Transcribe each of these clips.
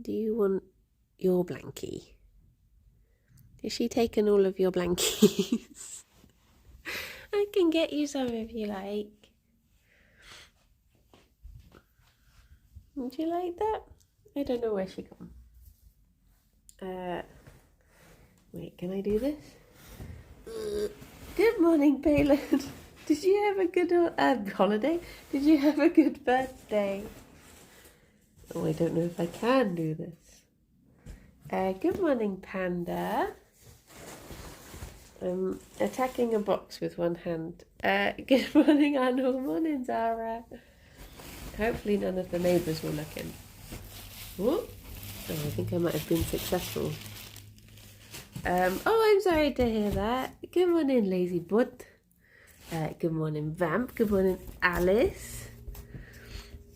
do you want your blankie? Has she taken all of your blankies? I can get you some if you like. Would you like that? I don't know where she gone. Wait, can I do this? Good morning, Palin. Did you have a good holiday? Did you have a good birthday? Oh, I don't know if I can do this. Good morning, Panda. I'm attacking a box with one hand. Good morning, Anna. Morning, Zara. Hopefully none of the neighbours were looking. Whoop. Oh, I think I might have been successful. Oh, I'm sorry to hear that. Good morning, Lazy Butt. Good morning, Vamp. Good morning, Alice.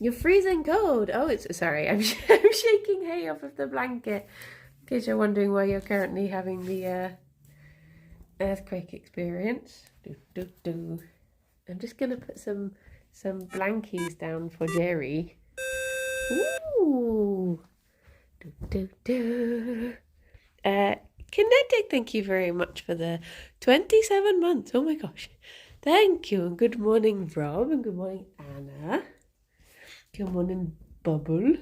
You're freezing cold. Oh, sorry. I'm shaking hay off of the blanket. In case you're wondering why you're currently having the earthquake experience. I'm just gonna put some blankies down for Gerry. Ooh. Kinetic, thank you very much for the 27 months. Oh my gosh. Thank you. And good morning, Rob. And good morning, Anna. Good morning, Bubble.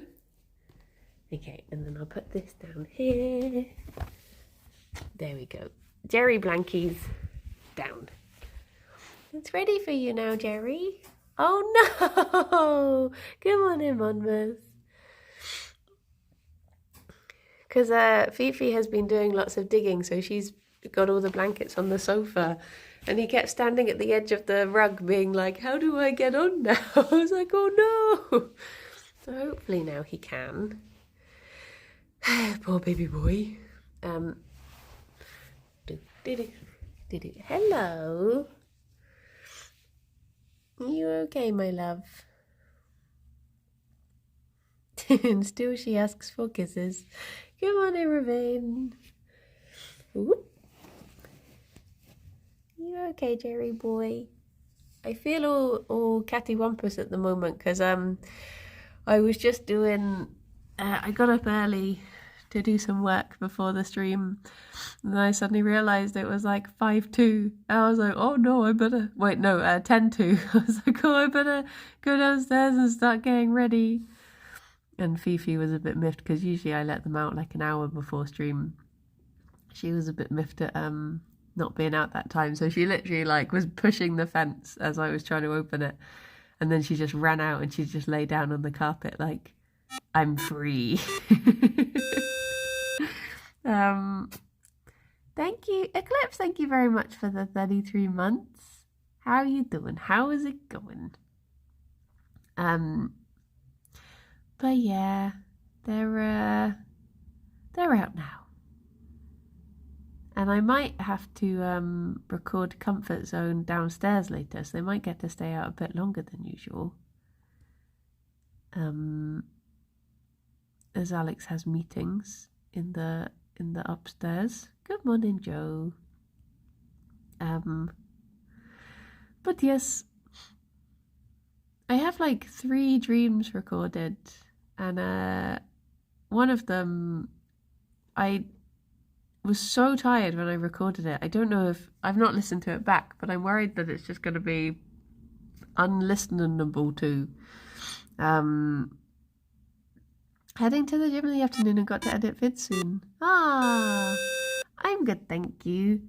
Okay, and then I'll put this down here. There we go. Gerry blankies down. It's ready for you now, Gerry. Oh no! Good morning, Monmouth. Because Fifi has been doing lots of digging, so she's got all the blankets on the sofa. And he kept standing at the edge of the rug being like, how do I get on now? I was like, oh no! So hopefully now he can. Poor baby boy. Hello. You okay, my love? And still she asks for kisses. Good morning, Ravine. Ooh. You okay, Gerry boy? I feel all cattywampus at the moment because I was just doing. I got up early to do some work before the stream, and then I suddenly realised it was like 5:02. And I was like, oh no, I better wait. No, 10:02. I was like, oh, I better go downstairs and start getting ready. And Fifi was a bit miffed because usually I let them out like an hour before stream. She was a bit miffed at not being out that time, so she literally like was pushing the fence as I was trying to open it, and then she just ran out and she just lay down on the carpet like, I'm free. Thank you, Eclipse. Thank you very much for the 33 months. How are you doing? How is it going? But yeah, they're out now. And I might have to record Comfort Zone downstairs later, so they might get to stay out a bit longer than usual. As Alex has meetings in the upstairs. Good morning, Joe. But yes, I have like 3 dreams recorded, and one of them, I was so tired when I recorded it. I don't know if I've not listened to it back, but I'm worried that it's just going to be unlistenable too. Heading to the gym in the afternoon and got to edit vids soon. I'm good, thank you.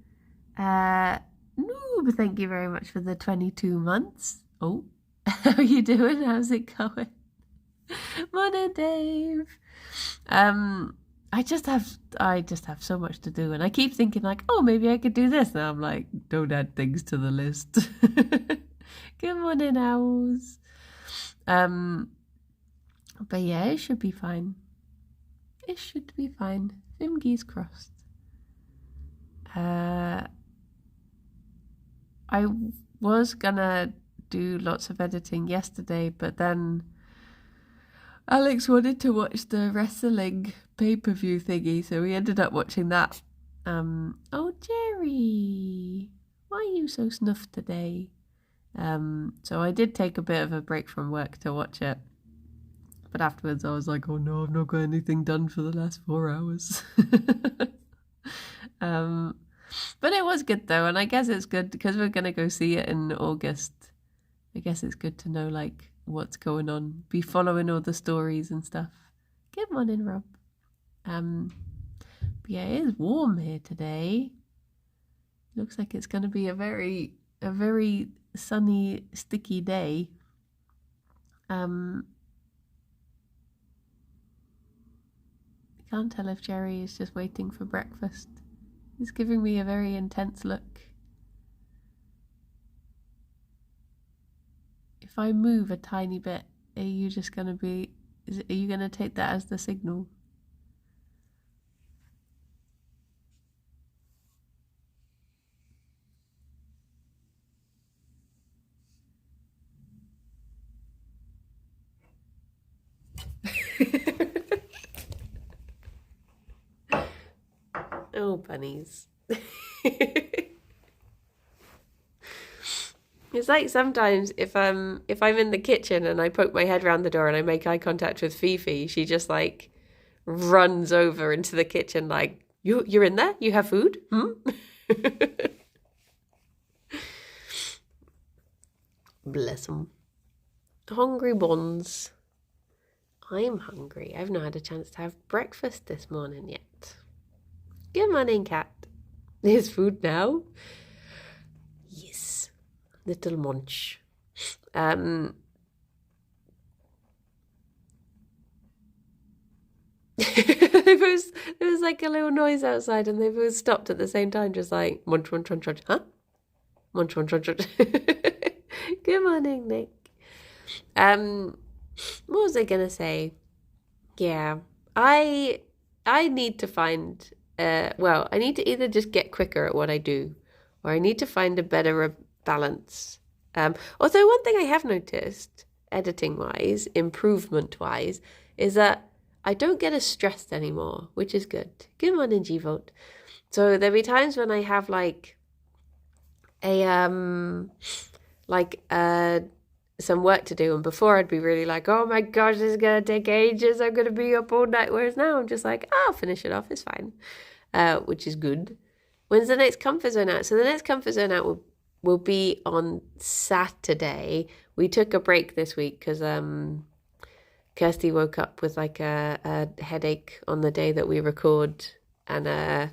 Noob, thank you very much for the 22 months. Oh, how are you doing? How's it going? Morning, Dave. I just have so much to do, and I keep thinking like, oh, maybe I could do this. Now I'm like, don't add things to the list. Good morning, owls. But yeah, it should be fine. It should be fine. Fingers crossed. I was gonna do lots of editing yesterday, but then Alex wanted to watch the wrestling pay-per-view thingy, so we ended up watching that. Oh, Gerry, why are you so snuffed today? So I did take a bit of a break from work to watch it. But afterwards I was like, oh no, I've not got anything done for the last 4 hours. But it was good though, and I guess it's good because we're going to go see it in August. I guess it's good to know like what's going on, be following all the stories and stuff. Good morning, Rob. But yeah, it is warm here today. Looks like it's going to be a very sunny, sticky day. I can't tell if Gerry is just waiting for breakfast. He's giving me a very intense look. If I move a tiny bit, are you just going to be... Are you going to take that as the signal? Oh, bunnies. It's like sometimes if I'm in the kitchen and I poke my head around the door and I make eye contact with Fifi, she just like runs over into the kitchen like, you're in there? You have food? Bless them. Hungry buns. I'm hungry. I've not had a chance to have breakfast this morning yet. Good morning, cat. There's food now. Yes. Little munch. There was like a little noise outside and they both stopped at the same time, just like munch, munch, munch, munch. Huh? Munch, munch, munch, munch. Good morning, Nick. What was I gonna say? Yeah, I need to find I need to either just get quicker at what I do, or I need to find a better balance. Although one thing I have noticed, editing-wise, improvement-wise, is that I don't get as stressed anymore, which is good. Good morning, G-Vote. So there'll be times when I have like some work to do, and before I'd be really like, oh my gosh, this is gonna take ages, I'm gonna be up all night, whereas now I'm just like, I'll finish it off, it's fine, which is good. When's the next comfort zone out? So the next comfort zone out will be on Saturday. We took a break this week because Kirsty woke up with like a headache on the day that we record, and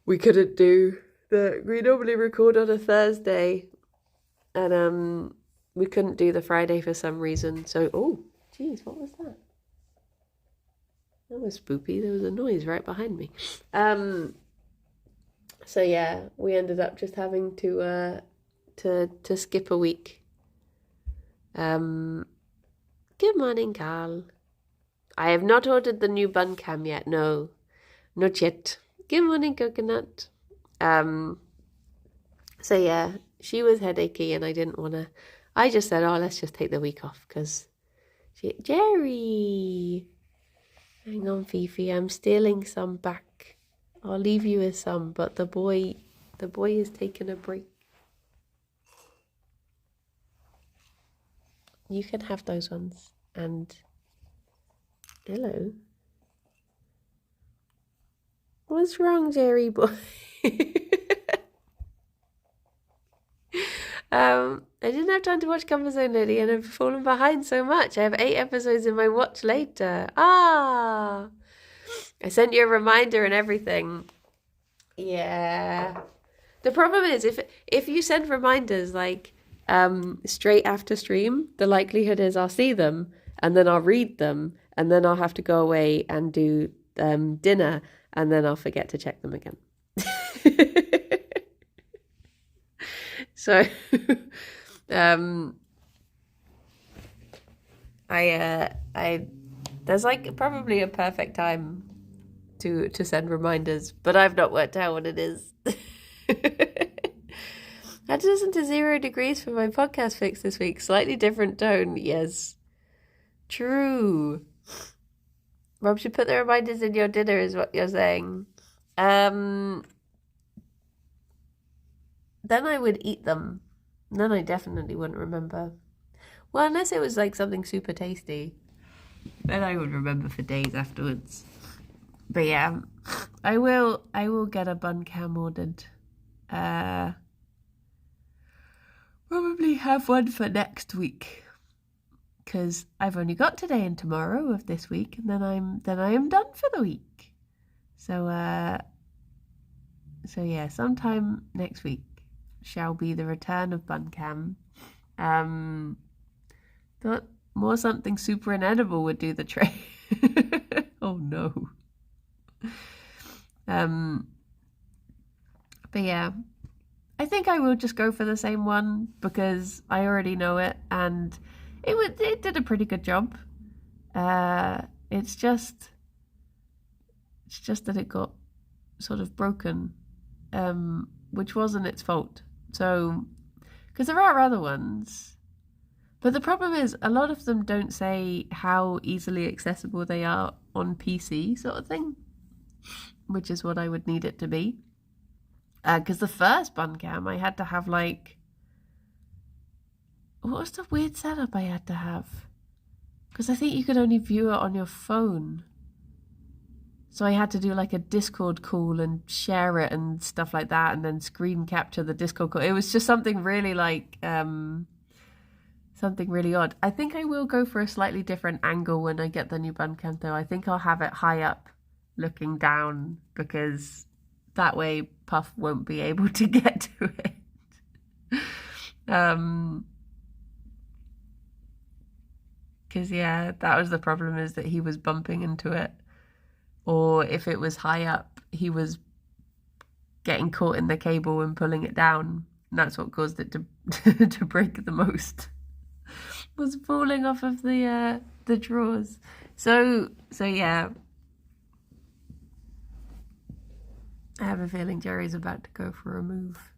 we couldn't do we normally record on a Thursday, and we couldn't do the Friday for some reason. So, oh, geez, what was that? That was spoopy. There was a noise right behind me. So yeah, we ended up just having to skip a week. Good morning, Carl. I have not ordered the new bun cam yet. No, not yet. Good morning, Coconut. So yeah, she was headachy and I didn't want to. I just said, oh, let's just take the week off because Gerry. Hang on, Fifi, I'm stealing some back. I'll leave you with some, but the boy is taking a break. You can have those ones. And hello. What's wrong, Gerry boy? I didn't have time to watch Comfort Zone Lady and I've fallen behind so much. I have 8 episodes in my watch later. I sent you a reminder and everything. Yeah. The problem is if you send reminders like straight after stream, the likelihood is I'll see them and then I'll read them and then I'll have to go away and do dinner and then I'll forget to check them again. So there's like probably a perfect time to send reminders, but I've not worked out what it is. I had to listen to 0 Degrees for my podcast fix this week. Slightly different tone, yes. True. Rob should put the reminders in your dinner is what you're saying. Then I would eat them. Then I definitely wouldn't remember. Well, unless it was like something super tasty. Then I would remember for days afterwards. But yeah, I will get a bun cam ordered. Probably have one for next week, because I've only got today and tomorrow of this week, and then I am done for the week. So yeah, sometime next week shall be the return of bun cam. Thought more something super inedible would do the trick. Oh no. But yeah, I think I will just go for the same one because I already know it, and it did a pretty good job. It's just that it got sort of broken, which wasn't its fault. So, because there are other ones, but the problem is a lot of them don't say how easily accessible they are on PC, sort of thing, which is what I would need it to be. Because the first bun cam, I had to have what was the weird setup I had to have? Because I think you could only view it on your phone. So I had to do like a Discord call and share it and stuff like that, and then screen capture the Discord call. It was just something really something really odd. I think I will go for a slightly different angle when I get the new bun cam though. I think I'll have it high up looking down, because that way Puff won't be able to get to it. Because yeah, that was the problem, is that he was bumping into it, or if it was high up, he was getting caught in the cable and pulling it down, and that's what caused it to to break the most. Was falling off of the drawers. So yeah, I have a feeling Gerry's about to go for a move.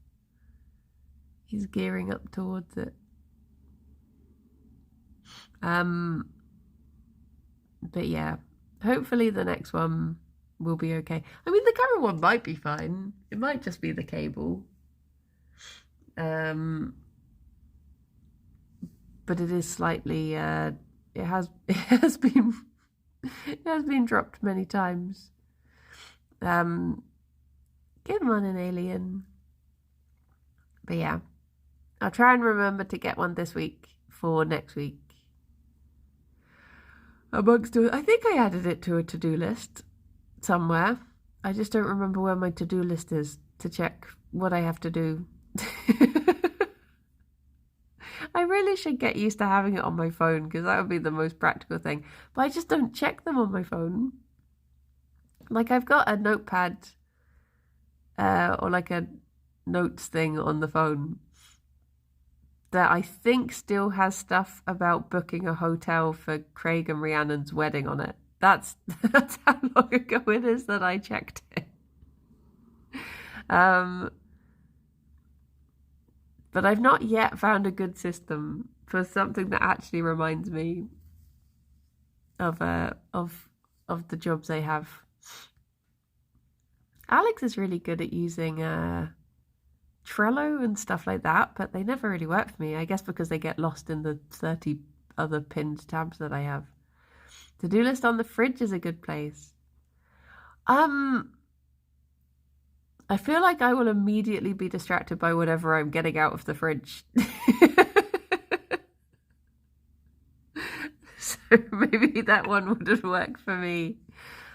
He's gearing up towards it. But yeah, hopefully the next one will be okay. I mean, the current one might be fine. It might just be the cable. But it is slightly. It has been dropped many times. Good morning, alien. But yeah, I'll try and remember to get one this week for next week. I think I added it to a to-do list somewhere. I just don't remember where my to-do list is to check what I have to do. I really should get used to having it on my phone, because that would be the most practical thing. But I just don't check them on my phone. Like, I've got a notepad or like a notes thing on the phone that I think still has stuff about booking a hotel for Craig and Rhiannon's wedding on it. That's how long ago it is that I checked it. But I've not yet found a good system for something that actually reminds me of the jobs I have. Alex is really good at using Trello and stuff like that, but they never really work for me. I guess because they get lost in the 30 other pinned tabs that I have. To-do list on the fridge is a good place. I feel like I will immediately be distracted by whatever I'm getting out of the fridge. So maybe that one wouldn't work for me.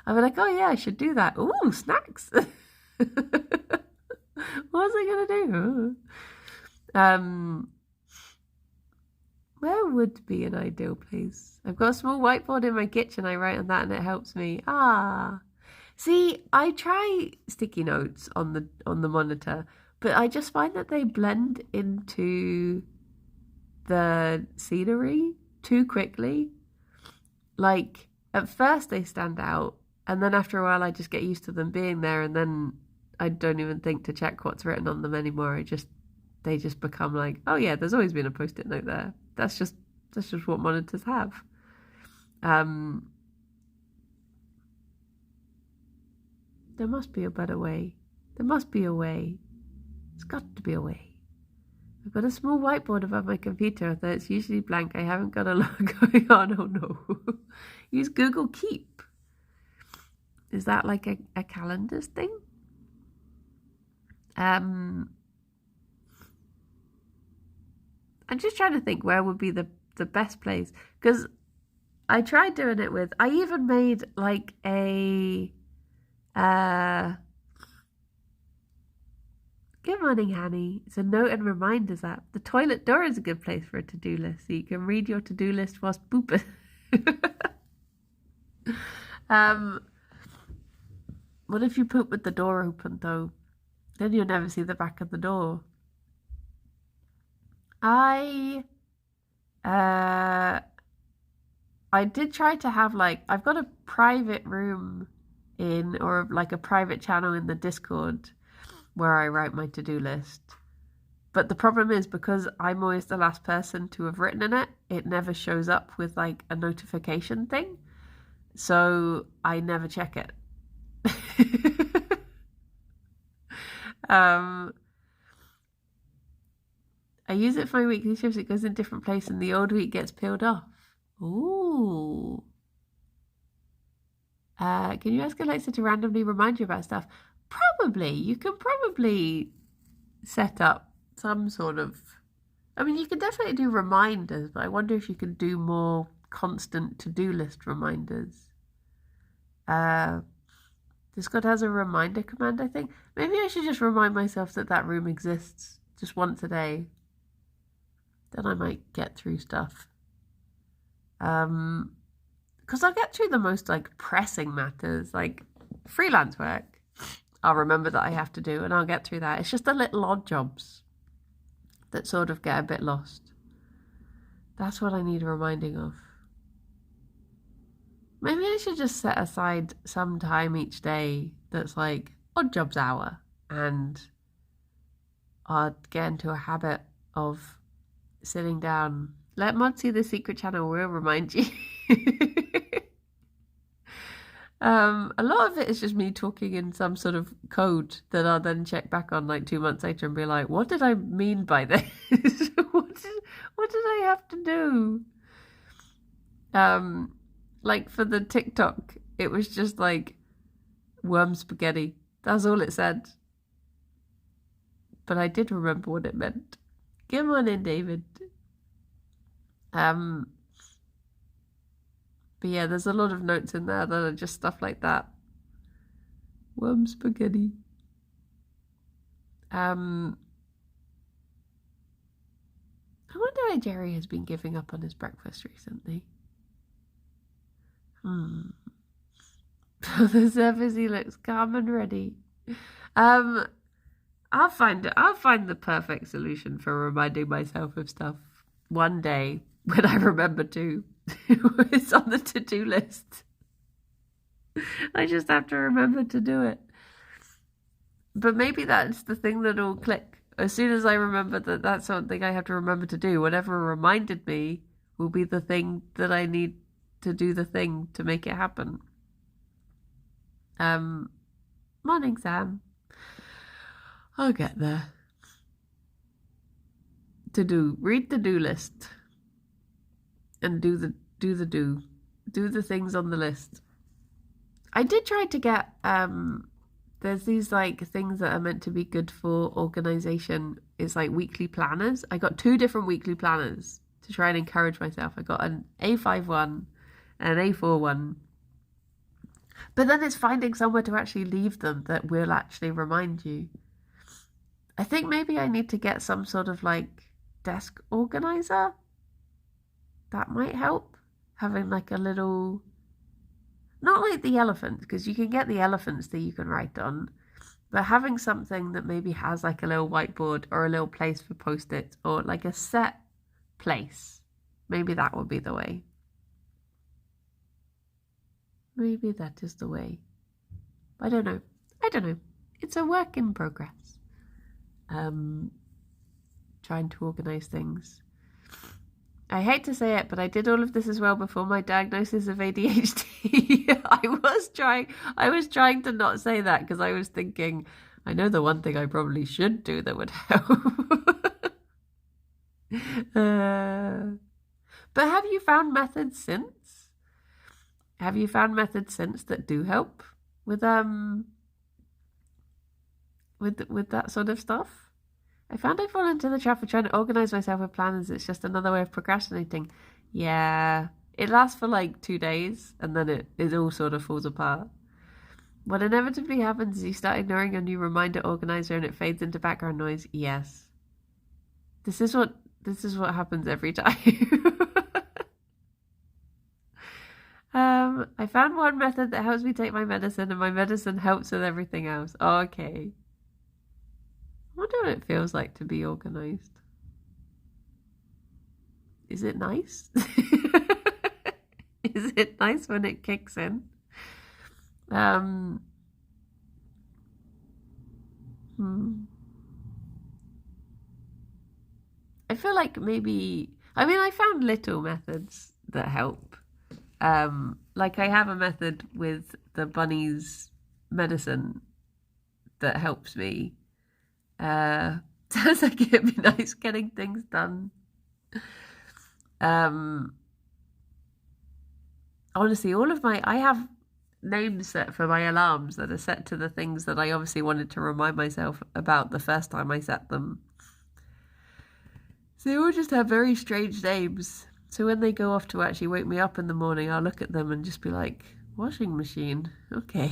I'll be like, oh yeah, I should do that. Ooh, snacks. What was I going to do? Where would be an ideal place? I've got a small whiteboard in my kitchen. I write on that and it helps me. See, I try sticky notes on the monitor, but I just find that they blend into the scenery too quickly. Like, at first they stand out, and then after a while I just get used to them being there, and then I don't even think to check what's written on them anymore. They just become like, oh yeah, there's always been a post-it note there. That's just what monitors have. There must be a better way. There must be a way. There's got to be a way. I've got a small whiteboard above my computer, though it's usually blank. I haven't got a lot going on. Oh no. Use Google Keep. Is that like a calendars thing? I'm just trying to think where would be the best place, because I tried doing it with, I even made like a good morning, Hanny. It's a note and reminders app. The toilet door is a good place for a to-do list, so you can read your to-do list whilst pooping. What if you poop with the door open though? Then you'll never see the back of the door. I did try to have like, I've got a private room in, or like a private channel in the Discord where I write my to-do list. But the problem is, because I'm always the last person to have written in it, it never shows up with like a notification thing. So I never check it. I use it for my weekly shifts. It goes in a different place and the old week gets peeled off. Ooh. Can you ask Alexa to randomly remind you about stuff? Probably. You can probably set up some sort of... I mean, you can definitely do reminders, but I wonder if you can do more constant to-do list reminders. Discord has a reminder command, I think. Maybe I should just remind myself that that room exists just once a day. Then I might get through stuff. Because I'll get through the most like pressing matters, like freelance work. I'll remember that I have to do, and I'll get through that. It's just the little odd jobs that sort of get a bit lost. That's what I need reminding of. Maybe I should just set aside some time each day that's like odd jobs hour, and I'll get into a habit of sitting down. Let Mod see the secret channel, we'll remind you. A lot of it is just me talking in some sort of code that I'll then check back on like 2 months later and be like, what did I mean by this? what did I have to do? Like for the TikTok, it was just like worm spaghetti. That's all it said. But I did remember what it meant. Good morning, David. But yeah, there's a lot of notes in there that are just stuff like that. Worm spaghetti. I wonder why Gerry has been giving up on his breakfast recently. For the surface, he looks calm and ready. I'll find the perfect solution for reminding myself of stuff one day when I remember to. It's on the to-do list. I just have to remember to do it. But maybe that's the thing that'll click. As soon as I remember that that's something I have to remember to do, whatever reminded me will be the thing that I need to do, the thing to make it happen. Morning, Sam. I'll get there. Read the do list. And do the things on the list. I did try to get there's these like things that are meant to be good for organization. It's like weekly planners. I got 2 different weekly planners to try and encourage myself. I got an A5 one and an A4 one. But then it's finding somewhere to actually leave them that will actually remind you. I think maybe I need to get some sort of like desk organizer. That might help. Having like a little, not like the elephant, because you can get the elephants that you can write on, but having something that maybe has like a little whiteboard or a little place for post-its or like a set place. Maybe that would be the way. Maybe that is the way. I don't know. It's a work in progress. Trying to organize things. I hate to say it, but I did all of this as well before my diagnosis of ADHD. I was trying to not say that because I was thinking, I know the one thing I probably should do that would help. But have you found methods since? Have you found methods since that do help with with that sort of stuff? I found I fall into the trap of trying to organize myself with planners. It's just another way of procrastinating. Yeah, it lasts for like 2 days and then it all sort of falls apart. What inevitably happens is you start ignoring your new reminder organizer and it fades into background noise. Yes. This is what happens every time. I found one method that helps me take my medicine and my medicine helps with everything else. Okay. I wonder what it feels like to be organized. Is it nice? Is it nice when it kicks in? I feel like maybe, I mean, I found little methods that help. Like I have a method with the bunny's medicine that helps me. Sounds like it'd be nice getting things done. Honestly, I have names set for my alarms that are set to the things that I obviously wanted to remind myself about the first time I set them. So they all just have very strange names. So when they go off to actually wake me up in the morning, I'll look at them and just be like, washing machine, okay.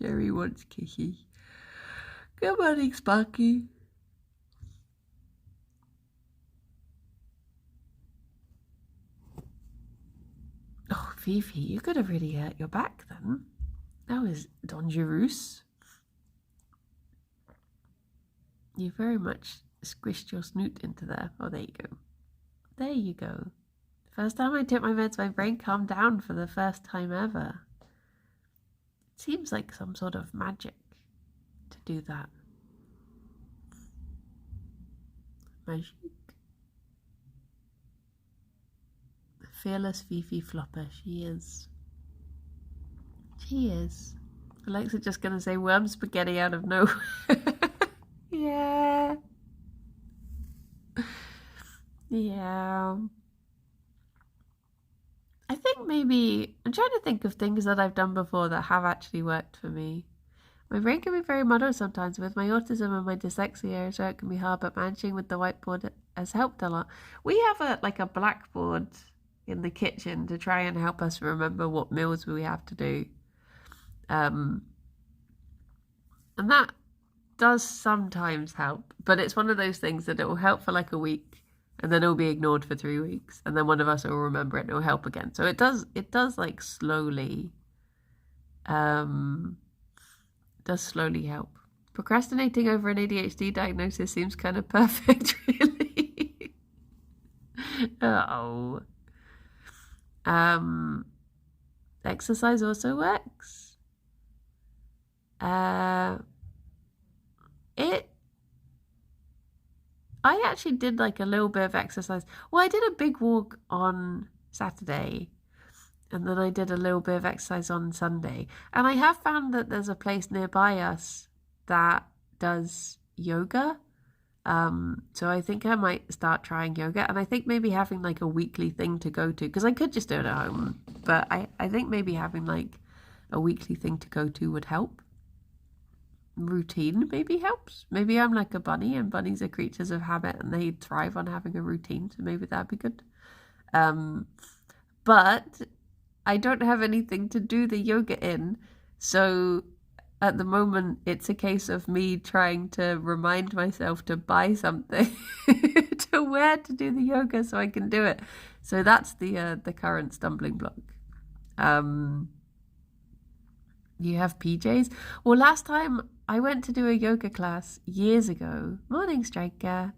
Gerry wants kissy. Good morning, Sparky. Oh, Fifi, you could have really hurt your back then. That was dangerous. You very much squished your snoot into there. Oh, there you go. There you go. First time I took my meds, my brain calmed down for the first time ever. It seems like some sort of magic to do that. Magic. The fearless Fifi Flopper, she is. She is. Alexa just gonna say worm spaghetti out of nowhere. Yeah. Yeah. I think maybe, I'm trying to think of things that I've done before that have actually worked for me. My brain can be very muddled sometimes. With my autism and my dyslexia, so it can be hard, but managing with the whiteboard has helped a lot. We have a blackboard in the kitchen to try and help us remember what meals we have to do. And that does sometimes help, but it's one of those things that it will help for like a week and then it'll be ignored for 3 weeks and then one of us will remember it and it'll help again. So it does like slowly help. Procrastinating over an ADHD diagnosis seems kind of perfect, really. Oh. Exercise also works. I actually did like a little bit of exercise. Well, I did a big walk on Saturday and then I did a little bit of exercise on Sunday. And I have found that there's a place nearby us that does yoga. So I think I might start trying yoga, and I think maybe having like a weekly thing to go to, because I could just do it at home, but I think maybe having like a weekly thing to go to would help. Routine maybe helps. Maybe I'm like a bunny and bunnies are creatures of habit and they thrive on having a routine, so maybe that'd be good. But I don't have anything to do the yoga in, so at the moment it's a case of me trying to remind myself to buy something to wear to do the yoga so I can do it. So that's the current stumbling block. You have PJs? Well, last time I went to do a yoga class years ago, morning striker,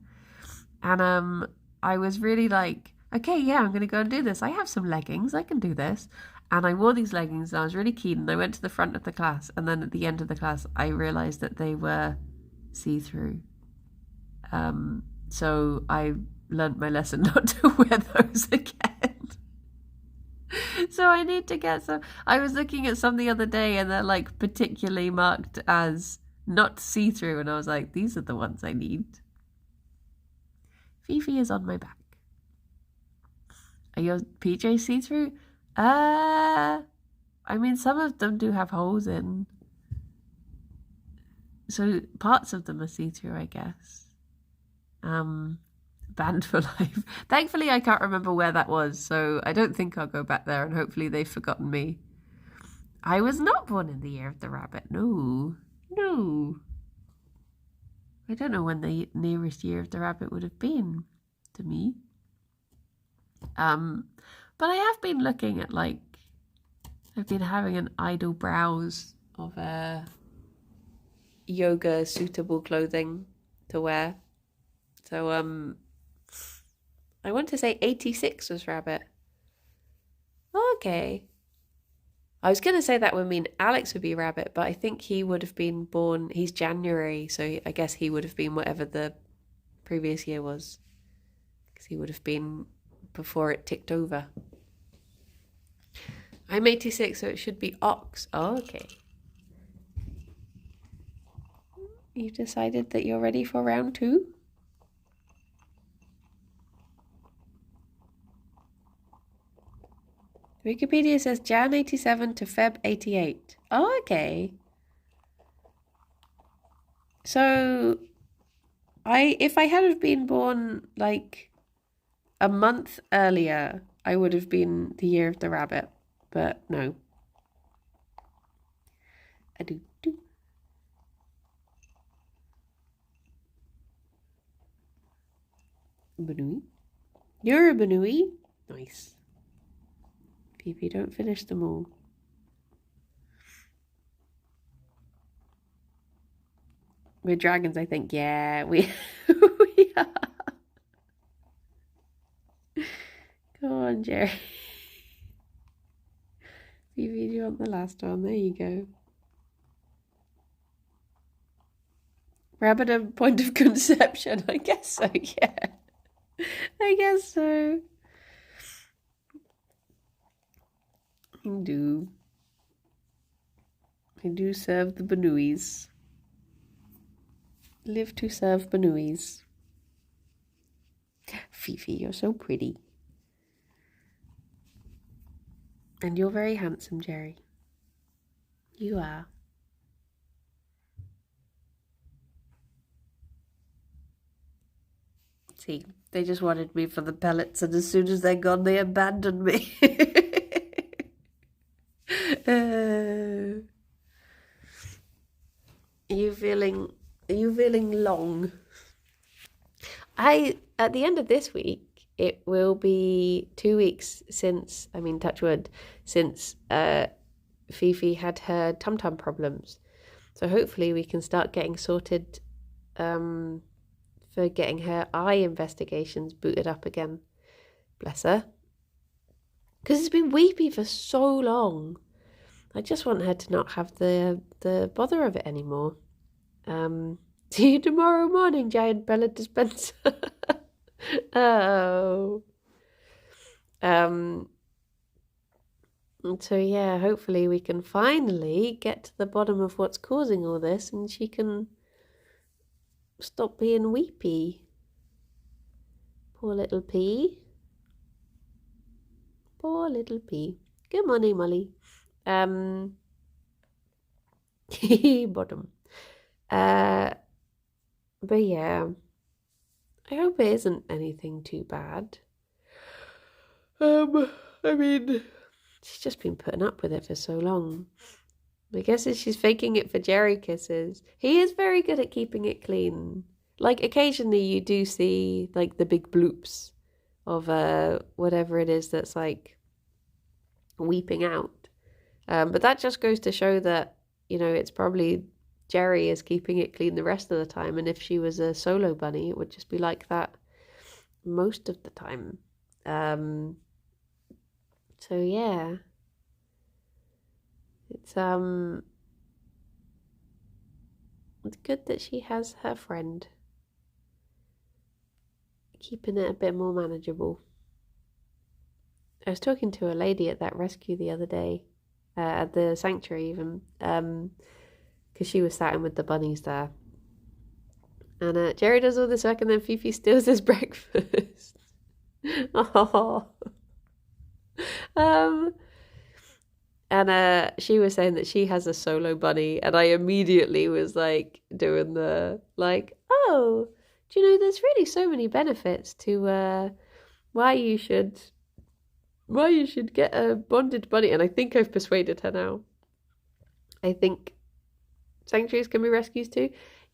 and I was really like, okay, yeah, I'm gonna go and do this. I have some leggings, I can do this. And I wore these leggings and I was really keen, and I went to the front of the class, and then at the end of the class I realized that they were see-through. So I learned my lesson not to wear those again. So I need to get some. I was looking at some the other day and they're like particularly marked as not see-through, and I was like, these are the ones I need. Fifi is on my back. Are your PJs see-through? I mean, some of them do have holes in. So parts of them are see-through, I guess. Banned for life. Thankfully, I can't remember where that was, so I don't think I'll go back there, and hopefully they've forgotten me. I was not born in the year of the rabbit. No. I don't know when the nearest year of the rabbit would have been to me. But I have been looking at, like, I've been having an idle browse of yoga suitable clothing to wear. So I want to say 86 was rabbit. Okay. I was going to say that would mean Alex would be rabbit, but I think he would have been born, he's January, so I guess he would have been whatever the previous year was. Because he would have been before it ticked over. I'm 86, so it should be ox. Oh, okay. You've decided that you're ready for round 2? Wikipedia says Jan 87 to Feb 88. Oh, okay. So, if I had have been born like a month earlier, I would have been the year of the rabbit. But no. I do. Banui. You're a Banui? Nice. Phoebe, don't finish them all. We're dragons, I think. Yeah, we are. Come on, Gerry. Phoebe, do you want the last one? There you go. Rabbit at point of conception. I guess so, yeah. I guess so. I do serve the Banuis. Live to serve Banuis. Fifi, you're so pretty. And you're very handsome, Gerry. You are. See, they just wanted me for the pellets, and as soon as they're gone, they abandoned me. Are you feeling long? At the end of this week, it will be 2 weeks since, I mean, touch wood, since Fifi had her tum-tum problems. So hopefully we can start getting sorted for getting her eye investigations booted up again. Bless her. Because it's been weepy for so long. I just want her to not have the bother of it anymore. See you tomorrow morning, giant pellet dispenser. Oh. So yeah, hopefully we can finally get to the bottom of what's causing all this, and she can stop being weepy. Poor little pea. Poor little pea. Good morning, Molly. Bottom. But yeah, I hope it isn't anything too bad. I mean, she's just been putting up with it for so long. I guess she's faking it for Gerry kisses. He is very good at keeping it clean. Like, occasionally you do see, like, the big bloops of whatever it is that's, like, weeping out. But that just goes to show that, you know, it's probably Gerry is keeping it clean the rest of the time. And if she was a solo bunny, it would just be like that most of the time. So, yeah. It's good that she has her friend. Keeping it a bit more manageable. I was talking to a lady at that rescue the other day, at the sanctuary even, because she was sat in with the bunnies there. And Gerry does all this work, and then Fifi steals his breakfast. Oh. And she was saying that she has a solo bunny, and I immediately was like doing the like, oh, do you know there's really so many benefits to why you should get a bonded bunny. And I think I've persuaded her now. I think sanctuaries can be rescues too.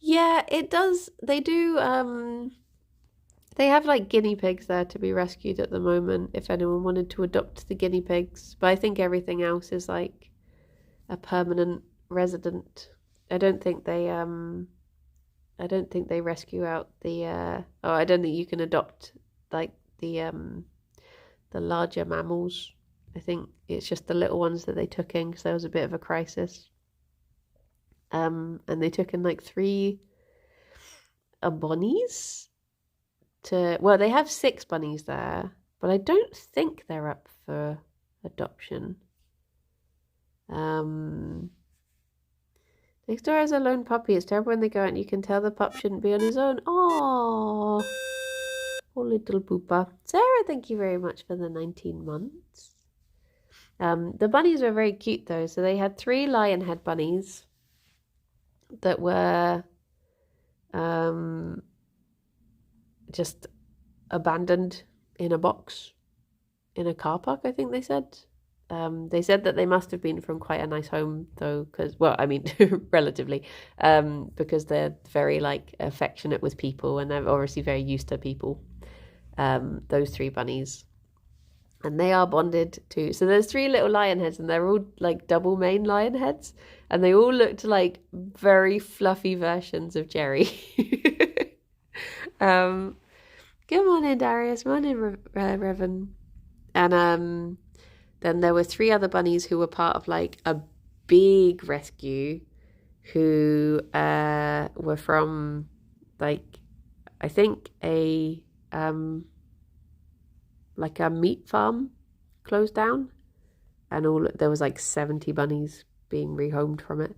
Yeah, it does. They do. They have like guinea pigs there to be rescued at the moment if anyone wanted to adopt the guinea pigs. But I think everything else is like a permanent resident. I don't think they rescue out the I don't think you can adopt like the larger mammals. I think it's just the little ones that they took in because there was a bit of a crisis. And they took in like 3 bunnies they have 6 bunnies there, but I don't think they're up for adoption. Next door has a lone puppy. It's terrible when they go out and you can tell the pup shouldn't be on his own. Oh, little pooper. Sarah, thank you very much for the 19 months. The bunnies were very cute though. So they had 3 lion head bunnies that were just abandoned in a box in a car park, I think they said. They said that they must have been from quite a nice home though, because, well, I mean, relatively, because they're very like affectionate with people and they're obviously very used to people, those 3 bunnies. And they are bonded too. So there's 3 little lion heads and they're all like double mane lion heads. And they all looked like very fluffy versions of Gerry. Good morning, Darius. Morning, Revan. And then there were 3 other bunnies who were part of like a big rescue who were from like, I think a like a meat farm closed down, and there was like 70 bunnies being rehomed from it.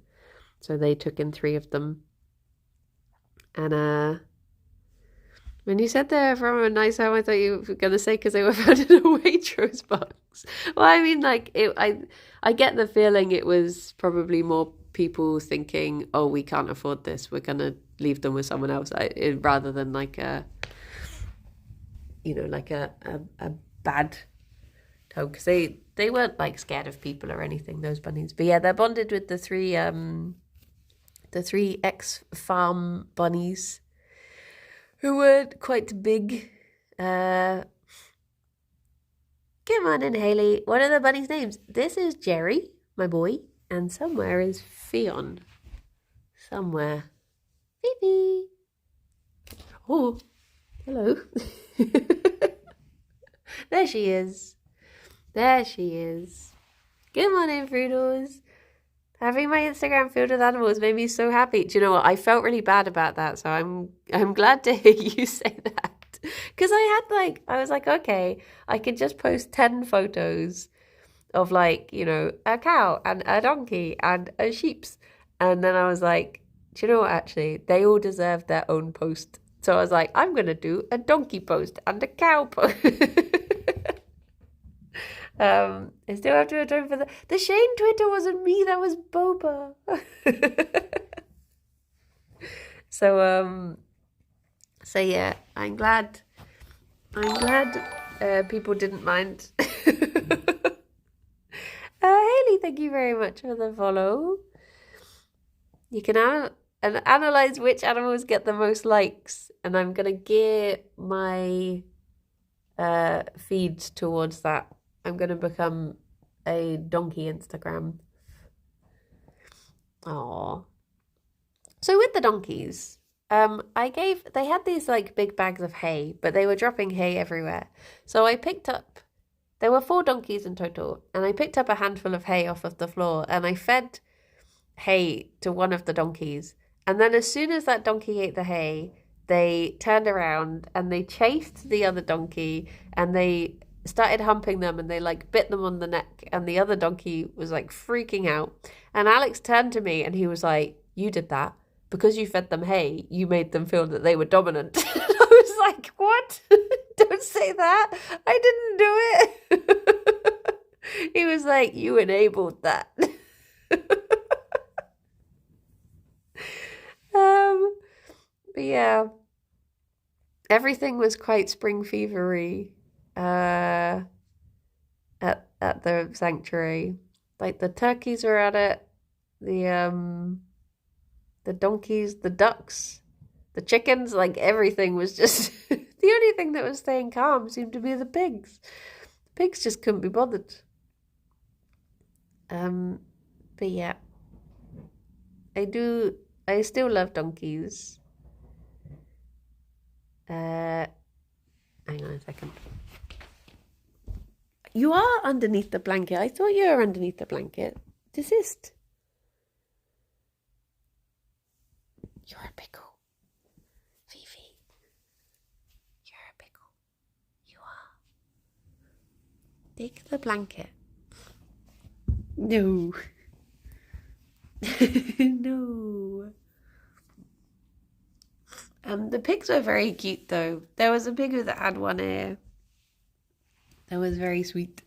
So they took in 3 of them. And when you said they're from a nice home, I thought you were going to say because they were found in a Waitrose box. Well, I mean, like, I get the feeling it was probably more people thinking, oh, we can't afford this, we're going to leave them with someone else, rather than like a bad home. Because they weren't like scared of people or anything, those bunnies. But yeah, they're bonded with the 3 ex-farm bunnies, who were quite big. Come on in, Haley. What are the bunnies' names? This is Gerry, my boy, and somewhere is Ffion. Somewhere. Phoebe. Oh, hello. There she is. There she is. Good morning, Fruitals. Having my Instagram filled with animals made me so happy. Do you know what? I felt really bad about that, so I'm glad to hear you say that. Because I was like, okay, I could just post 10 photos of like, you know, a cow and a donkey and a sheep's. And then I was like, do you know what? Actually, they all deserve their own post. So I was like, I'm going to do a donkey post and a cow post. I still have to atone for the Shane Twitter wasn't me, that was Boba. So yeah, I'm glad people didn't mind. Haley, thank you very much for the follow. You can analyze which animals get the most likes, and I'm gonna gear my feeds towards that. I'm going to become a donkey Instagram. Aww. So with the donkeys, they had these like big bags of hay, but they were dropping hay everywhere. So there were 4 donkeys in total, and I picked up a handful of hay off of the floor, and I fed hay to one of the donkeys. And then as soon as that donkey ate the hay, they turned around and they chased the other donkey, and they started humping them, and they like bit them on the neck, and the other donkey was like freaking out. And Alex turned to me and he was like, you did that. Because you fed them hay, you made them feel that they were dominant. I was like, what? Don't say that. I didn't do it. He was like, you enabled that. But yeah, everything was quite spring fevery at the sanctuary. Like the turkeys were at it, the donkeys, the ducks, the chickens, like everything was just the only thing that was staying calm seemed to be the pigs. The pigs just couldn't be bothered. But yeah. I still love donkeys. Hang on a second. You are underneath the blanket. I thought you were underneath the blanket. Desist. You're a pickle. Fifi. You're a pickle. You are. Take the blanket. No. No. The pigs were very cute though. There was a pig that had one ear. That was very sweet.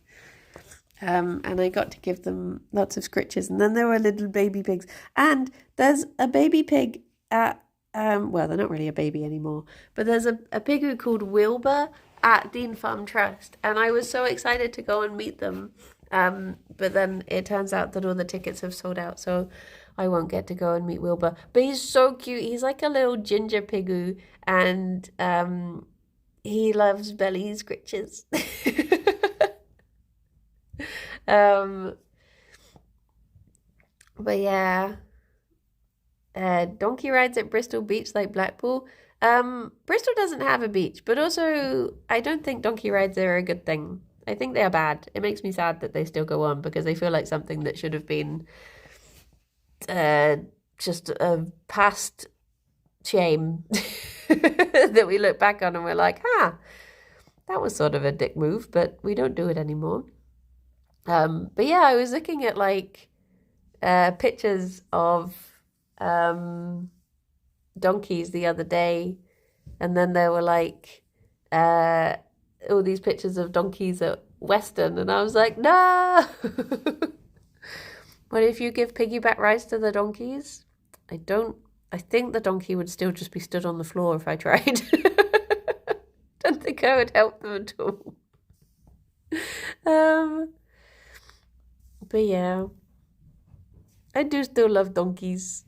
And I got to give them lots of scritches. And then there were little baby pigs. And there's a baby pig at, well, they're not really a baby anymore. But there's a pig called Wilbur at Dean Farm Trust. And I was so excited to go and meet them. But then it turns out that all the tickets have sold out. So I won't get to go and meet Wilbur. But he's so cute. He's like a little ginger pigoo. And he loves belly scritches. But yeah, donkey rides at Bristol Beach like Blackpool. Bristol doesn't have a beach, but also I don't think donkey rides are a good thing. I think they are bad. It makes me sad that they still go on because they feel like something that should have been just a past shame that we look back on and we're like, that was sort of a dick move, but we don't do it anymore. But yeah, I was looking at like pictures of donkeys the other day, and then there were like all these pictures of donkeys at Western, and I was like, no. What if you give piggyback rides to the donkeys? I think the donkey would still just be stood on the floor if I tried. Don't think I would help them at all. But yeah, I do still love donkeys.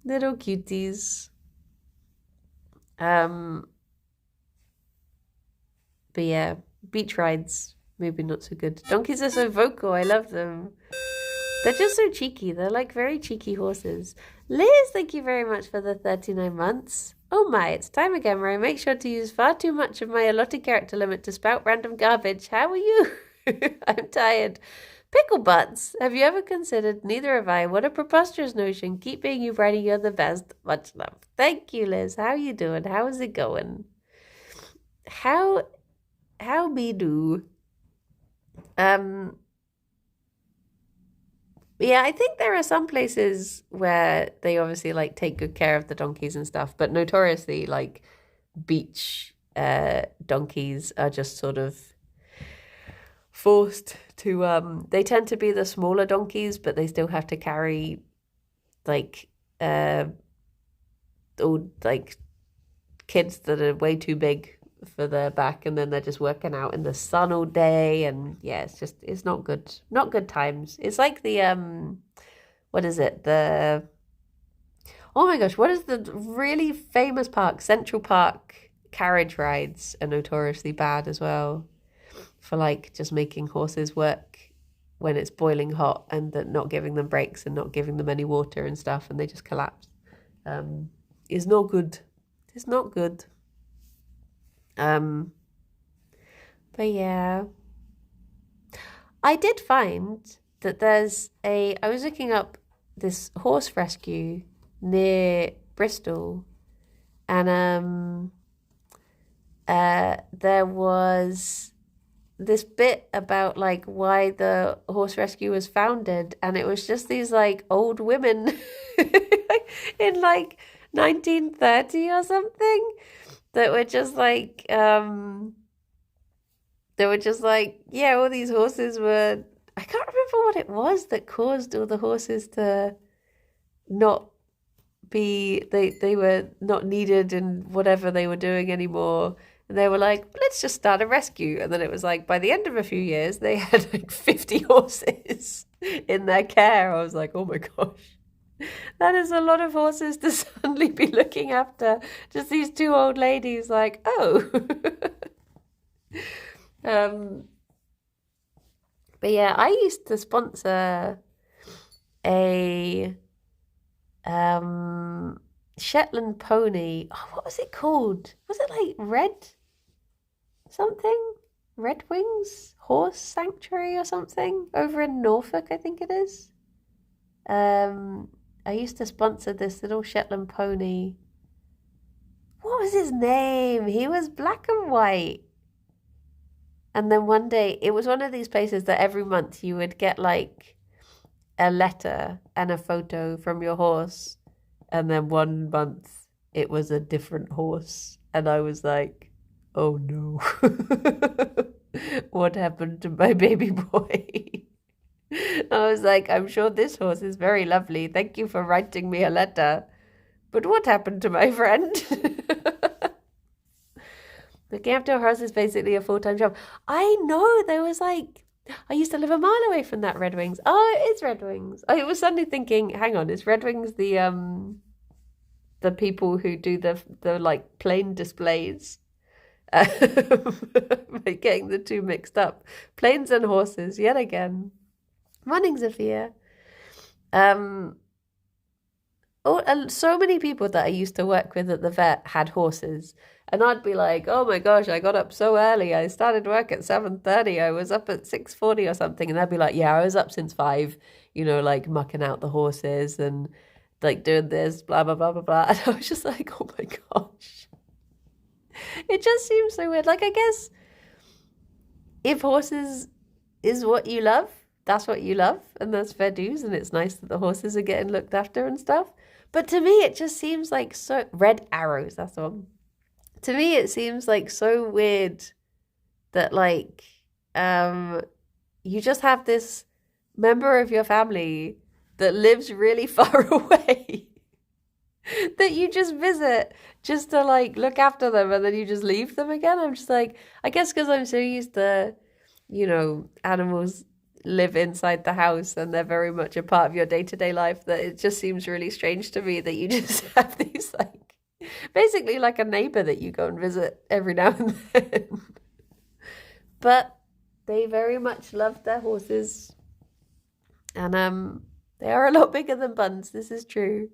Little cuties. But yeah, beach rides, maybe not so good. Donkeys are so vocal. I love them. They're just so cheeky. They're like very cheeky horses. Liz, thank you very much for the 39 months. Oh my, it's time again where I make sure to use far too much of my allotted character limit to spout random garbage. How are you? I'm tired. Pickle butts. Have you ever considered? Neither have I. What a preposterous notion. Keep being you, Bridie. You're the best. Much love. Thank you, Liz. How are you doing? How is it going? How me do? Yeah, I think there are some places where they obviously like take good care of the donkeys and stuff, but notoriously like beach donkeys are just sort of forced to they tend to be the smaller donkeys, but they still have to carry like all like kids that are way too big for their back, and then they're just working out in the sun all day, and yeah, it's not good times. It's like the what is it, oh my gosh, what is the really famous park, Central Park carriage rides are notoriously bad as well, for like just making horses work when it's boiling hot and not giving them breaks and not giving them any water and stuff, and they just collapse. It's not good. It's not good. But yeah, I did find that I was looking up this horse rescue near Bristol, and there was this bit about like why the horse rescue was founded, and it was just these like old women in like 1930 or something that were just like yeah, all these horses were, I can't remember what it was that caused all the horses to not be, they were not needed in whatever they were doing anymore. And they were like, let's just start a rescue. And then it was like, by the end of a few years, they had like 50 horses in their care. I was like, oh my gosh, that is a lot of horses to suddenly be looking after. Just these two old ladies like, oh. But yeah, I used to sponsor a Shetland pony. Oh, what was it called? Was it like Red something? Red Wings Horse Sanctuary or something over in Norfolk, I think it is. I used to sponsor this little Shetland pony. What was his name? He was black and white. And then one day, it was one of these places that every month you would get like a letter and a photo from your horse. And then one month it was a different horse. And I was like, oh no. What happened to my baby boy? I was like, I'm sure this horse is very lovely. Thank you for writing me a letter. But what happened to my friend? Looking after a horse is basically a full-time job. I know, there was like, I used to live a mile away from that Red Wings. Oh, it is Red Wings. I was suddenly thinking, hang on, is Red Wings the people who do the like plane displays? By getting the two mixed up. Planes and horses, yet again. Morning, Zafia. So many people that I used to work with at the vet had horses. And I'd be like, oh my gosh, I got up so early. I started work at 7:30. I was up at 6:40 or something. And they'd be like, yeah, I was up since 5, like mucking out the horses and like doing this, blah, blah, blah, blah, blah. And I was just like, oh my gosh. It just seems so weird. Like, I guess if horses is what you love, that's what you love. And that's fair dues. And it's nice that the horses are getting looked after and stuff. But to me, it just seems like so... Red Arrows, that's the one. To me, it seems like so weird that, like, you just have this member of your family that lives really far away that you just visit just to, like, look after them and then you just leave them again. I'm just like, I guess because I'm so used to, animals live inside the house and they're very much a part of your day-to-day life, that it just seems really strange to me that you just have these, like, basically like a neighbor that you go and visit every now and then. But they very much love their horses. And they are a lot bigger than Buns. This is true.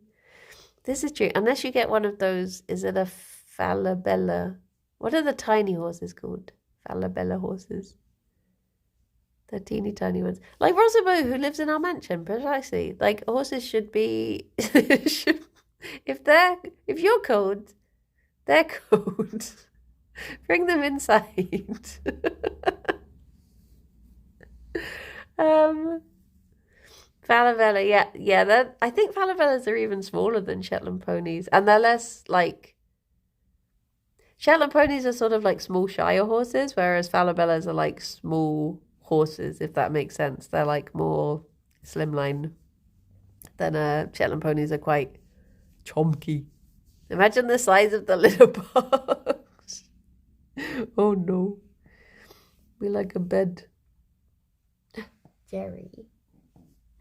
This is true. Unless you get one of those, is it a Falabella? What are the tiny horses called? Falabella horses. The teeny tiny ones. Like Rosabo, who lives in our mansion, precisely. Like, horses should be... If you're cold, they're cold. Bring them inside. Falabella, yeah. I think Falabellas are even smaller than Shetland ponies, and they're less like... Shetland ponies are sort of like small Shire horses, whereas Falabellas are like small horses, if that makes sense. They're like more slimline than Shetland ponies are quite chonky. Imagine the size of the litter box. Oh no. Be like a bed. Gerry.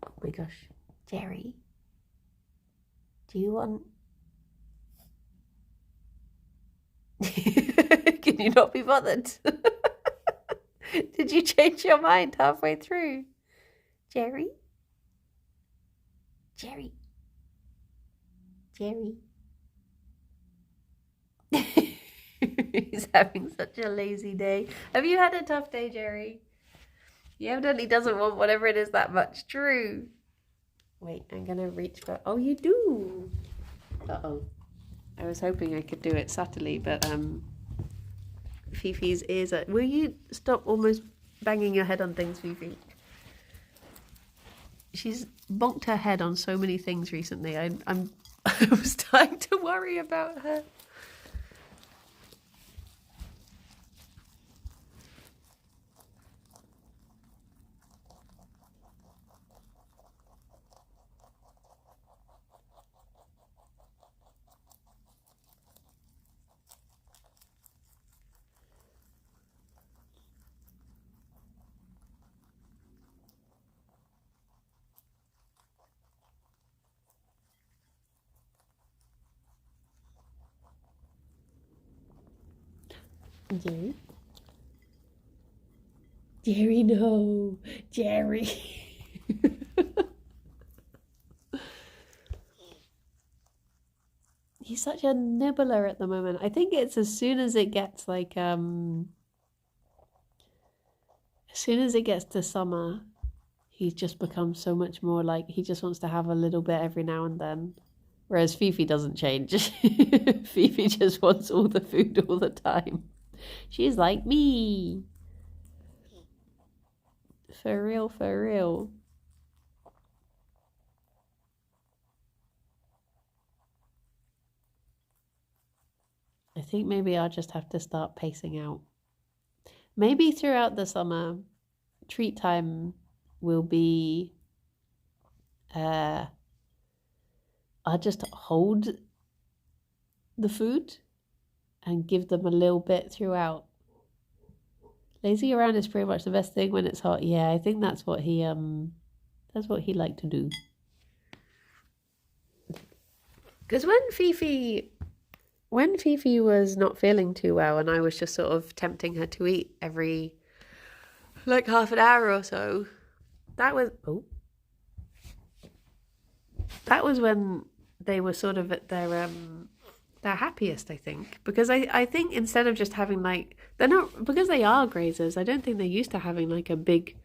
Oh my gosh. Gerry. Do you want... Can you not be bothered? Did you change your mind halfway through? Gerry? Gerry. Gerry. He's having such a lazy day. Have you had a tough day, Gerry? He evidently doesn't want whatever it is that much. True. Wait, I'm going to reach for... Oh, you do. Uh-oh. I was hoping I could do it subtly, but Fifi's ears are... Will you stop almost banging your head on things, Fifi. She's bonked her head on so many things recently. I was starting to worry about her. Gerry? Gerry, no. Gerry. He's such a nibbler at the moment. I think it's as soon as it gets like as soon as it gets to summer, he's just become so much more like he just wants to have a little bit every now and then. Whereas Fifi doesn't change. Fifi just wants all the food all the time. She's like me. For real, for real. I think maybe I'll just have to start pacing out. Maybe throughout the summer, treat time will be I'll just hold the food and give them a little bit throughout. Lazy around is pretty much the best thing when it's hot. Yeah, I think that's what he liked to do. Because when Fifi was not feeling too well and I was just sort of tempting her to eat every like half an hour or so, that was when they were sort of at their happiest, I think. Because I think instead of just having like, they're not, because they are grazers, I don't think they're used to having like a big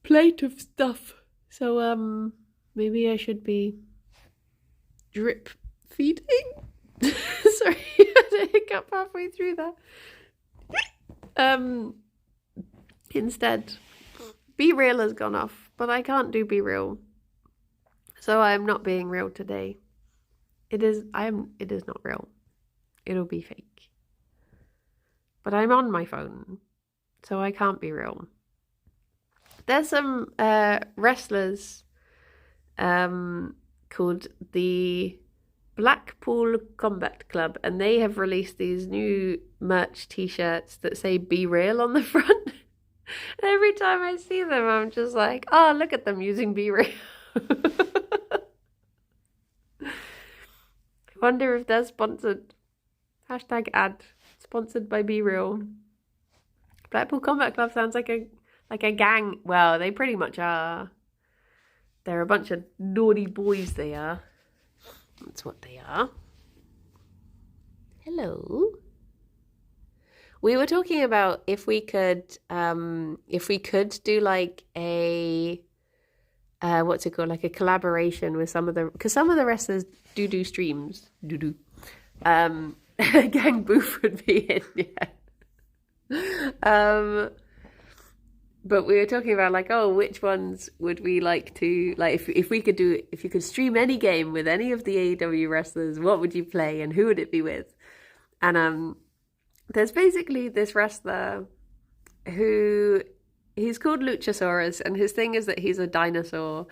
plate of stuff. So maybe I should be drip feeding. Sorry, I had a hiccup halfway through that. Instead, Be Real has gone off, but I can't do Be Real. So I'm not being real today. It is not real. It'll be fake. But I'm on my phone, so I can't be real. There's some wrestlers called the Blackpool Combat Club, and they have released these new merch t-shirts that say Be Real on the front. And every time I see them, I'm just like, oh, look at them using Be Real. I wonder if they're sponsored. Hashtag ad. Sponsored by Be Real. Blackpool Combat Club sounds like a gang. Well, they pretty much are. They're a bunch of naughty boys, they are. That's what they are. Hello. We were talking about if we could do like a what's it called, like a collaboration with some of the, because some of the wrestlers do streams. Gang Booth would be in, yeah. But we were talking about like, oh, which ones would we like to, like, if you could stream any game with any of the AEW wrestlers, what would you play and who would it be with? And there's basically this wrestler who, he's called Luchasaurus, and his thing is that he's a dinosaur,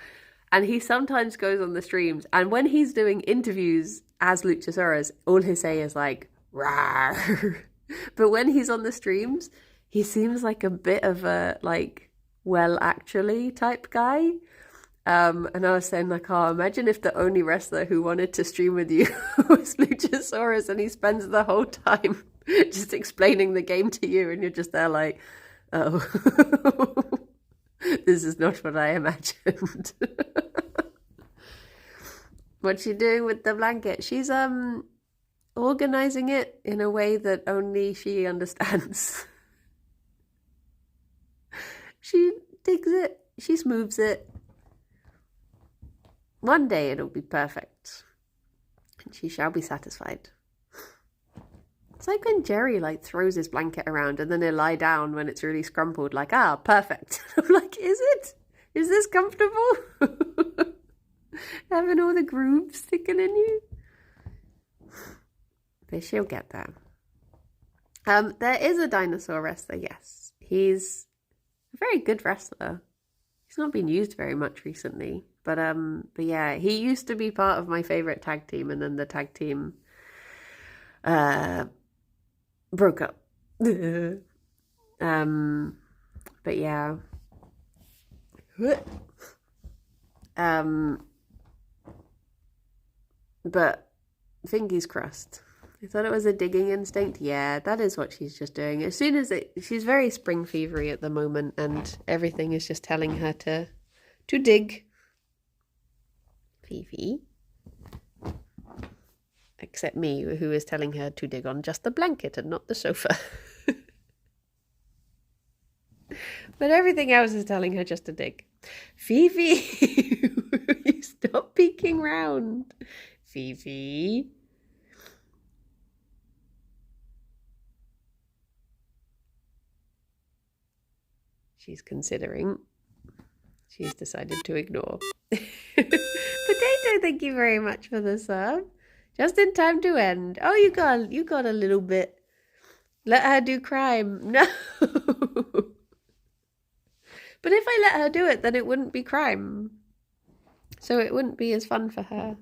and he sometimes goes on the streams, and when he's doing interviews as Luchasaurus, all he say is like, rawr. But when he's on the streams, he seems like a bit of a, like, well, actually type guy. And I was saying, like, oh, imagine if the only wrestler who wanted to stream with you was Luchasaurus, and he spends the whole time just explaining the game to you, and you're just there like, oh, this is not what I imagined. What's she doing with the blanket? She's organizing it in a way that only she understands. She digs it, she smooths it. One day it'll be perfect, and she shall be satisfied. It's like when Gerry like throws his blanket around and then he'll lie down when it's really scrumpled, like, ah, perfect. I'm like, is it? Is this comfortable? Having all the grooves sticking in you? But she'll get there. There is a dinosaur wrestler, yes. He's a very good wrestler. He's not been used very much recently. But yeah, he used to be part of my favorite tag team, and then the tag team broke up. But yeah. But fingers crossed. I thought it was a digging instinct. Yeah, that is what she's just doing. As soon as she's very spring fevery at the moment, and everything is just telling her to dig. Fifi. Except me, who is telling her to dig on just the blanket and not the sofa. But everything else is telling her just to dig. Fifi, you stop peeking round. Fifi. She's considering. She's decided to ignore. Potato, thank you very much for the sub. Just in time to end. Oh, you got a little bit. Let her do crime. No. But if I let her do it, then it wouldn't be crime. So it wouldn't be as fun for her.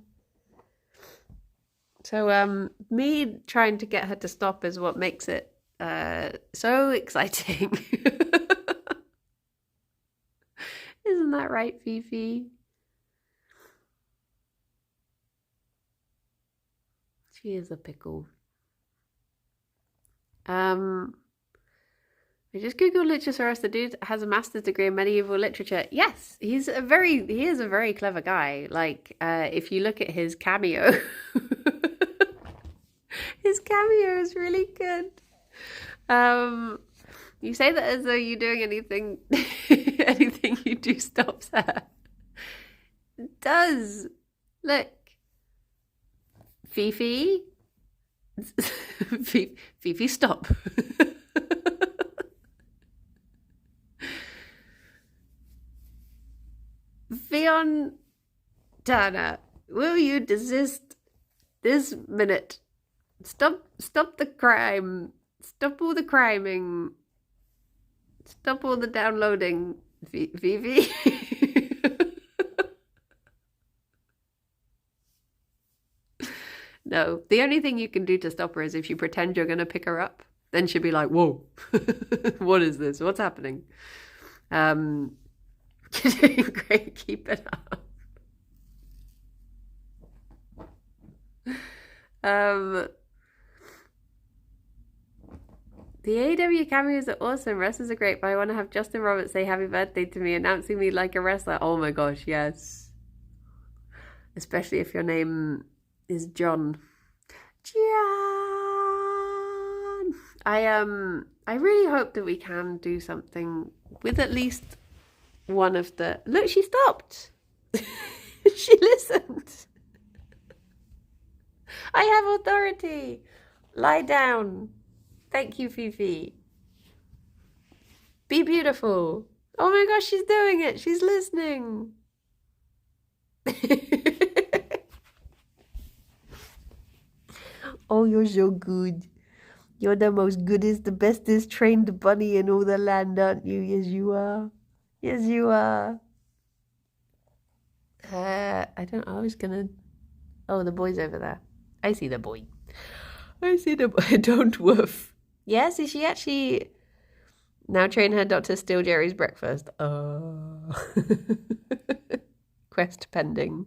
So me trying to get her to stop is what makes it so exciting. Isn't that right, Fifi? She is a pickle. I just googled Luchasaurus. The dude has a master's degree in medieval literature. Yes, he is a very clever guy. Like, if you look at his cameo, his cameo is really good. You say that as though you're doing anything, anything you do stops her. It does. Look. Fifi. Fifi, stop. Ffion Turner, will you desist this minute? Stop the crime. Stop all the criming. Stop all the downloading, Fifi. No, the only thing you can do to stop her is if you pretend you're going to pick her up. Then she'll be like, whoa, what is this? What's happening? You're doing great. Keep it up. The AEW cameos are awesome. Wrestlers are great, but I want to have Justin Roberts say happy birthday to me, announcing me like a wrestler. Oh my gosh, yes. Especially if your name is John. I really hope that we can do something with at least one of the... Look, she stopped. She listened. I have authority. Lie down. Thank you, Fifi. Be beautiful. Oh my gosh, she's doing it. She's listening. Oh, you're so good. You're the most goodest, the bestest trained bunny in all the land, aren't you? Yes, you are. Yes, you are. I don't know. I was gonna... Oh, the boy's over there. I see the boy. I see the boy. Don't woof. Yes, is she actually... Now train her not to steal Gerry's breakfast. Oh. Quest pending.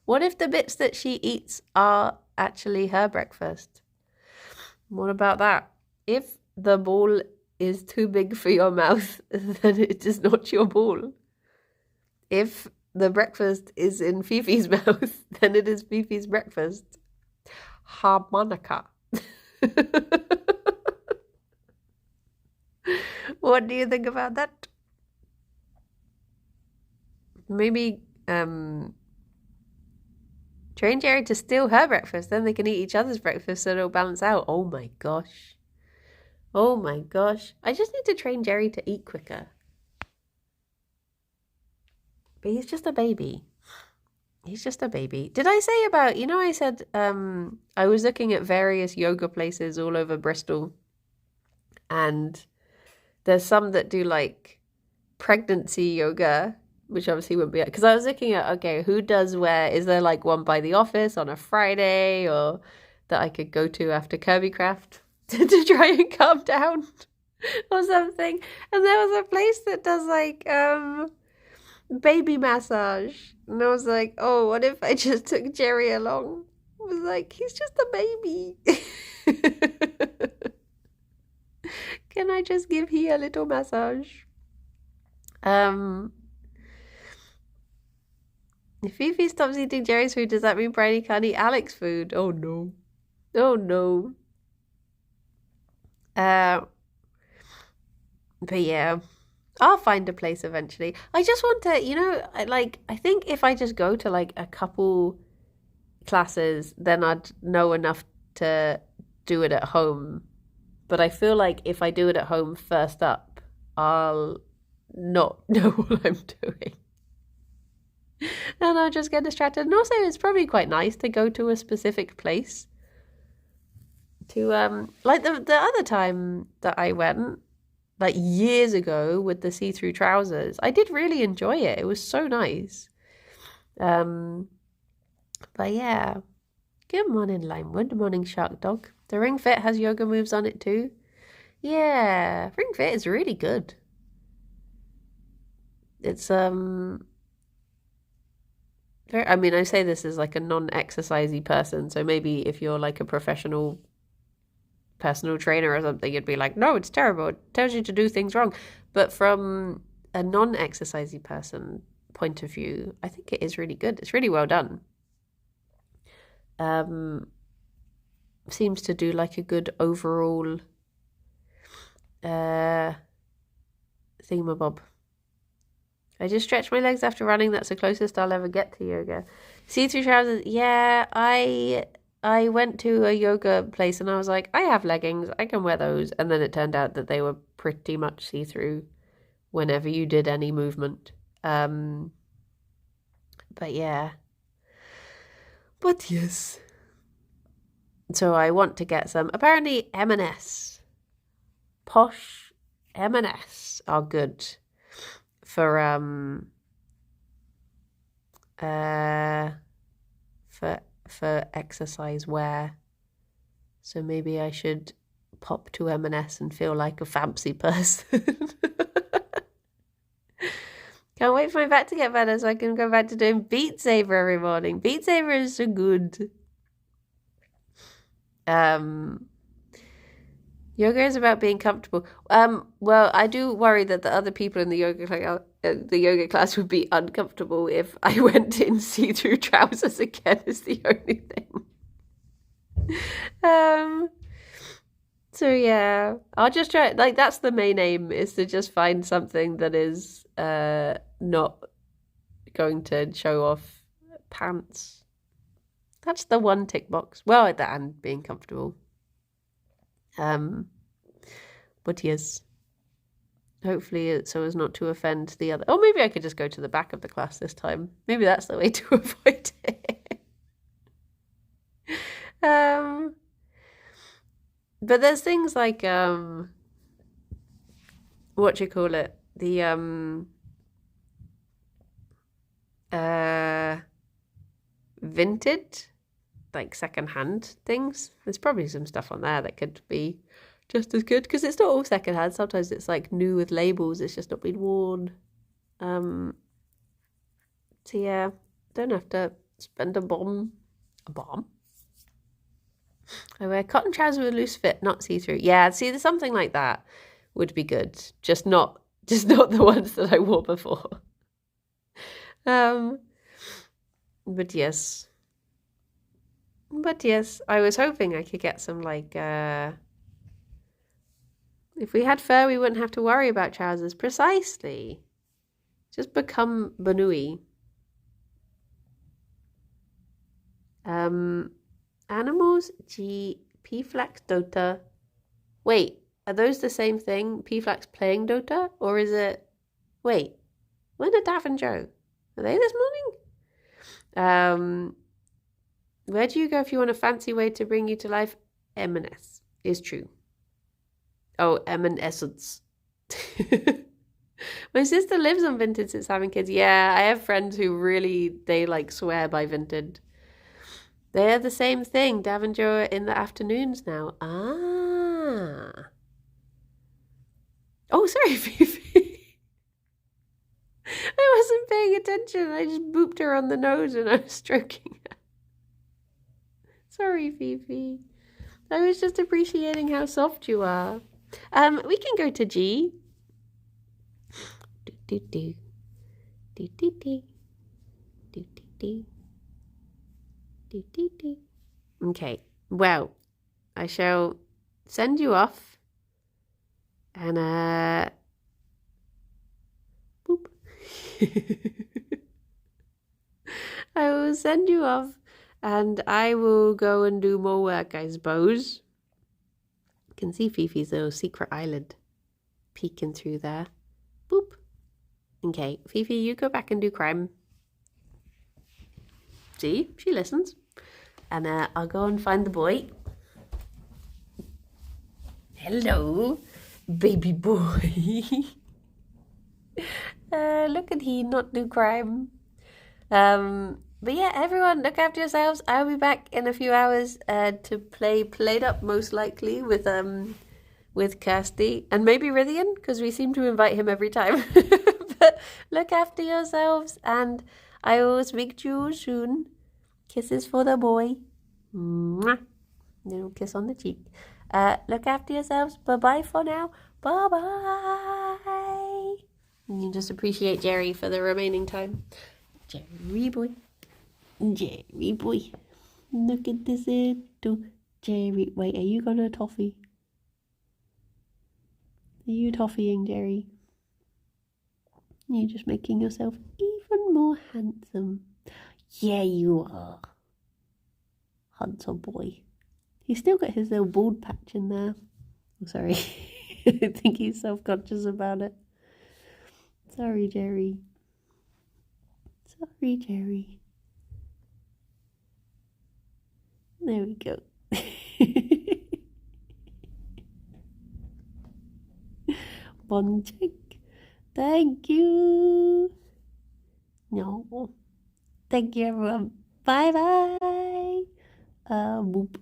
What if the bits that she eats are actually her breakfast? What about that? If the ball is too big for your mouth, then it is not your ball. If the breakfast is in Fifi's mouth, then it is Fifi's breakfast. Harmonica. What do you think about that? Maybe Train Gerry to steal her breakfast, then they can eat each other's breakfast so it'll balance out. Oh my gosh. Oh my gosh. I just need to train Gerry to eat quicker. But he's just a baby. He's just a baby. Did I say about, I said I was looking at various yoga places all over Bristol, and there's some that do like pregnancy yoga, which obviously wouldn't be, because I was looking at, okay, who does where? Is there like one by the office on a Friday, or that I could go to after Kirby Craft to try and calm down or something? And there was a place that does like baby massage, and I was like, oh, what if I just took Gerry along? I was like, he's just a baby. Can I just give he a little massage? If Fifi stops eating Gerry's food, does that mean Bridie can't eat Alex's food? Oh no. Oh no. But yeah, I'll find a place eventually. I just want to, I think if I just go to like a couple classes, then I'd know enough to do it at home. But I feel like if I do it at home first up, I'll not know what I'm doing. And I'll just get distracted. And also, it's probably quite nice to go to a specific place. To, like the other time that I went, like years ago with the see-through trousers, I did really enjoy it. It was so nice. But yeah. Good morning, Limewood. Good morning, Shark Dog. The Ring Fit has yoga moves on it too. Yeah, Ring Fit is really good. It's I say this as like a non-exercisey person, so maybe if you're like a professional personal trainer or something, you'd be like, no, it's terrible. It tells you to do things wrong. But from a non-exercisey person point of view, I think it is really good. It's really well done. Seems to do like a good overall thingamabob. I just stretch my legs after running. That's the closest I'll ever get to yoga. See-through trousers. Yeah, I went to a yoga place and I was like, I have leggings. I can wear those. And then it turned out that they were pretty much see-through whenever you did any movement. But yeah. But yes. So I want to get some. Apparently M&S. Posh M&S are good for exercise wear. So maybe I should pop to M&S and feel like a fancy person. Can't wait for my back to get better so I can go back to doing Beat Saber every morning. Beat Saber is so good. Yoga is about being comfortable. Well, I do worry that the other people in the yoga class would be uncomfortable if I went in see-through trousers again, is the only thing. So yeah, I'll just try, like, that's the main aim, is to just find something that is not going to show off pants. That's the one tick box. Well, and being comfortable. But yes, hopefully it's so as not to offend the other. Oh, maybe I could just go to the back of the class this time. Maybe that's the way to avoid it. But there's things like what you call it, the vintage, like secondhand things. There's probably some stuff on there that could be just as good, because it's not all secondhand. Sometimes it's like new with labels, it's just not been worn. So yeah, don't have to spend a bomb. I wear cotton trousers with a loose fit, not see-through. Yeah, see, there's something like that would be good. Just not the ones that I wore before. But yes, I was hoping I could get some, like, if we had fur, we wouldn't have to worry about trousers. Precisely. Just become Banui. Animals, G, P-flax, Dota. Wait, are those the same thing? P-flax playing Dota? Or is it... Wait, when are Dav and Joe? Are they this morning? Where do you go if you want a fancy way to bring you to life? M&S is true. Oh, M&Essence. My sister lives on Vinted since having kids. Yeah, I have friends who really, they like swear by Vinted. They're the same thing. Dav and Joe are in the afternoons now. Ah. Oh, sorry, Fifi. I wasn't paying attention. I just booped her on the nose and I was stroking her. Sorry, Fifi. I was just appreciating how soft you are. We can go to G. Do do do do do do do do do do do. Okay. Well, I shall send you off, and boop. I will send you off, and I will go and do more work, I suppose. You can see Fifi's little secret island peeking through there. Boop. Okay, Fifi, you go back and do crime. See, she listens. And I'll go and find the boy. Hello, baby boy. Look at he not do crime. But yeah, everyone, look after yourselves. I'll be back in a few hours to play Played Up, most likely, with Kirsty. And maybe Rithian, because we seem to invite him every time. But look after yourselves, and I will speak to you soon. Kisses for the boy. Mwah. Little kiss on the cheek. Look after yourselves. Bye-bye for now. Bye-bye. And you just appreciate Gerry for the remaining time. Gerry boy. Gerry boy. Look at this little Gerry. Wait, are you gonna toffee? Are you toffeeing, Gerry? You're just making yourself even more handsome. Yeah, you are. Handsome boy. He's still got his little bald patch in there. I'm sorry. I think he's self-conscious about it. Sorry, Gerry. Sorry, Gerry. There we go. One check. Thank you. No. Thank you, everyone. Bye-bye. Boop.